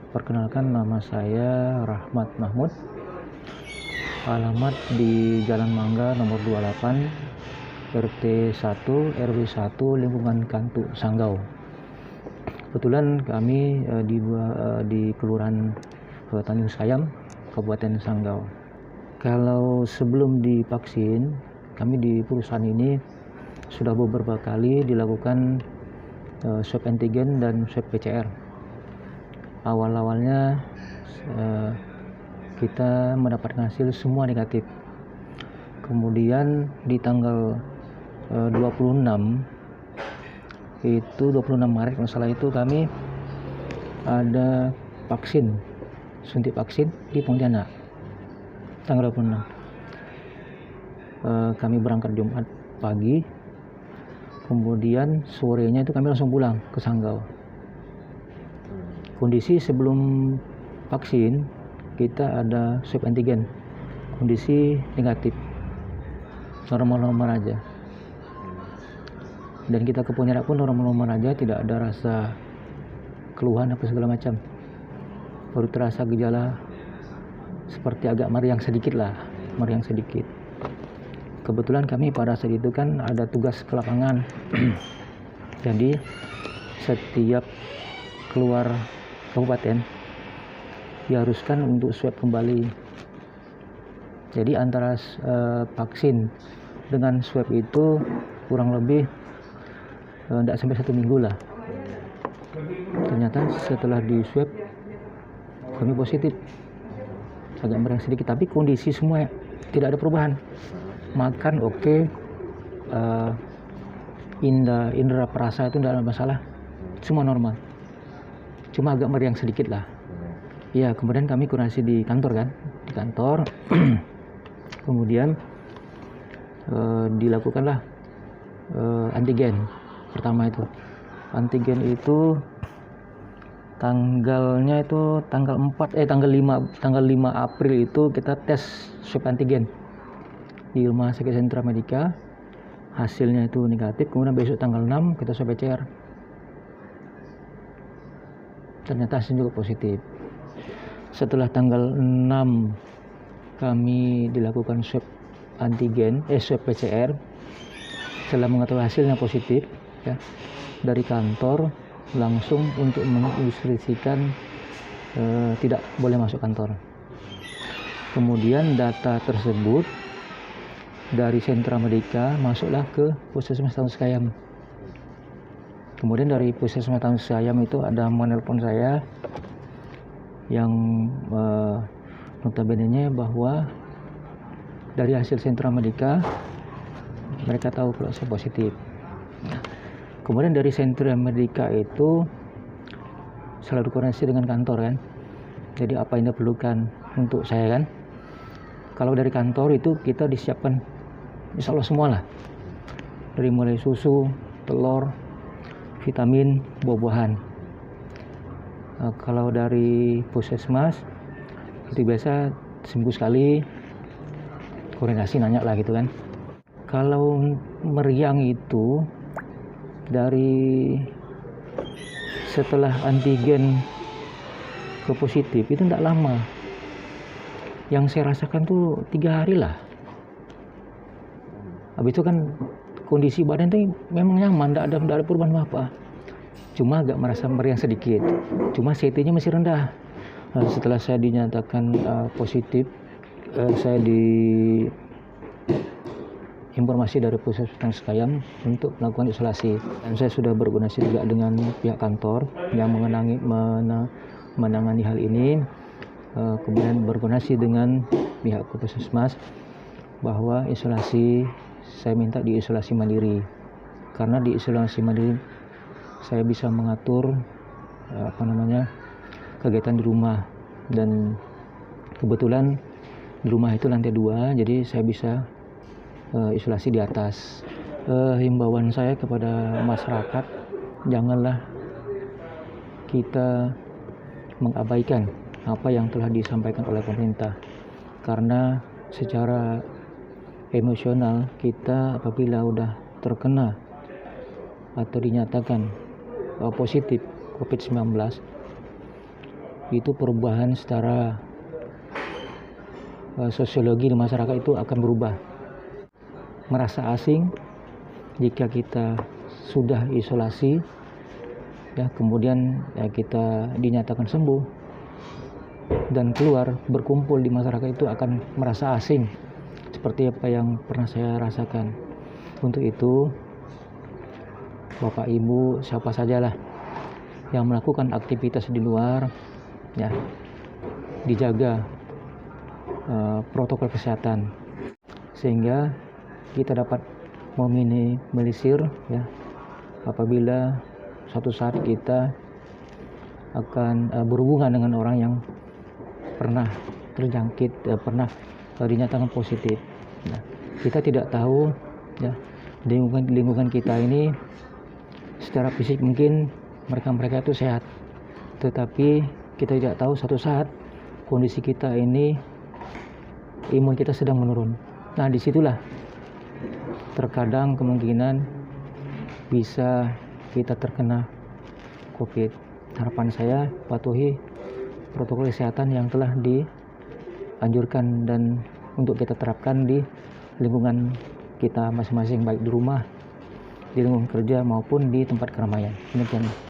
Perkenalkan, nama saya Rahmat Mahmud. Alamat di Jalan Mangga nomor 28, RT 1, RW 1, lingkungan Kantu, Sanggau. Kebetulan kami di Kelurahan Tanjung Sayam, Kabupaten Sanggau. Kalau sebelum divaksin, kami di perusahaan ini sudah beberapa kali dilakukan swab antigen dan swab PCR. Awal-awalnya kita mendapatkan hasil semua negatif. Kemudian di tanggal 26 Maret masalah itu kami ada suntik vaksin di Pontianak tanggal 26. Kami berangkat Jumat pagi, kemudian sorenya itu kami langsung pulang ke Sanggau. Kondisi sebelum vaksin kita ada swab antigen, kondisi negatif, normal-normal aja. Dan kita ke Pontianak pun normal-normal aja, tidak ada rasa keluhan apa segala macam. Baru terasa gejala seperti agak meriang sedikit. Kebetulan kami pada saat itu kan ada tugas ke lapangan. Jadi setiap keluar kabupaten diharuskan untuk swab kembali. Jadi antara vaksin dengan swab itu kurang lebih tidak sampai 1 minggu lah. Ternyata setelah di swab kami positif, agak meriang sedikit, tapi kondisi semua tidak ada perubahan. Makan oke, indera perasa itu tidak ada masalah, semua normal, cuma agak meriang sedikit lah. Ya, kemudian kami koordinasi di kantor. Kemudian dilakukanlah antigen. Pertama itu antigen itu tanggalnya itu tanggal 5 April itu kita tes swab antigen di Rumah Sakit Sentra Medika. Hasilnya itu negatif. Kemudian besok tanggal 6 kita swab PCR, ternyata hasilnya juga positif. Setelah tanggal 6 kami dilakukan swab PCR. Setelah mengetahui hasilnya positif, ya, dari kantor langsung untuk menginstruksikan tidak boleh masuk kantor. Kemudian data tersebut dari Sentra Medika masuklah ke Puskesmas Tanjung Sayam. Kemudian dari Puskesmas Tanjung Sayam itu ada menelpon saya yang notabene-nya bahwa dari hasil Sentra Medika mereka tahu kalau saya positif. Kemudian dari Sentra Medika itu selalu koordinasi dengan kantor kan. Jadi apa yang diperlukan untuk saya kan. Kalau dari kantor itu kita disiapkan insya Allah semua lah. Dari mulai susu, telur, vitamin, buah-buahan. Kalau dari puskesmas itu biasa seminggu sekali koordinasi, nanya lah gitu kan. Kalau meriang itu dari setelah antigen ke positif itu tidak lama. Yang saya rasakan tuh 3 hari lah. Habis itu kan kondisi badan tuh memang nyaman, tidak ada perubahan apa. Cuma agak merasa meriang sedikit. Cuma CT-nya masih rendah. Setelah saya dinyatakan positif, saya informasi dari Puskesmas Tanjung Sayam untuk melakukan isolasi. Dan saya sudah berkoordinasi juga dengan pihak kantor yang menangani hal ini. Kemudian berkoordinasi dengan pihak Puskesmas bahwa isolasi saya minta di isolasi mandiri. Karena di isolasi mandiri saya bisa mengatur kegiatan di rumah, dan kebetulan di rumah itu lantai 2, jadi saya bisa isolasi di atas. Himbauan saya kepada masyarakat, janganlah kita mengabaikan apa yang telah disampaikan oleh pemerintah, karena secara emosional kita apabila udah terkena atau dinyatakan positif COVID-19 itu perubahan secara sosiologi di masyarakat itu akan berubah. Merasa asing jika kita sudah isolasi, ya kemudian ya kita dinyatakan sembuh dan keluar berkumpul di masyarakat itu akan merasa asing, seperti apa yang pernah saya rasakan. Untuk itu, Bapak Ibu siapa sajalah yang melakukan aktivitas di luar, ya dijaga protokol kesehatan sehingga kita dapat meminimalisir ya apabila suatu saat kita akan berhubungan dengan orang yang pernah terjangkit, pernah dinyatakan positif. Nah, kita tidak tahu ya lingkungan kita ini secara fisik mungkin mereka itu sehat, tetapi kita tidak tahu suatu saat kondisi kita ini imun kita sedang menurun. Nah, disitulah terkadang kemungkinan bisa kita terkena COVID. Harapan saya patuhi protokol kesehatan yang telah dianjurkan dan untuk kita terapkan di lingkungan kita masing-masing, baik di rumah, di lingkungan kerja maupun di tempat keramaian. Demikian.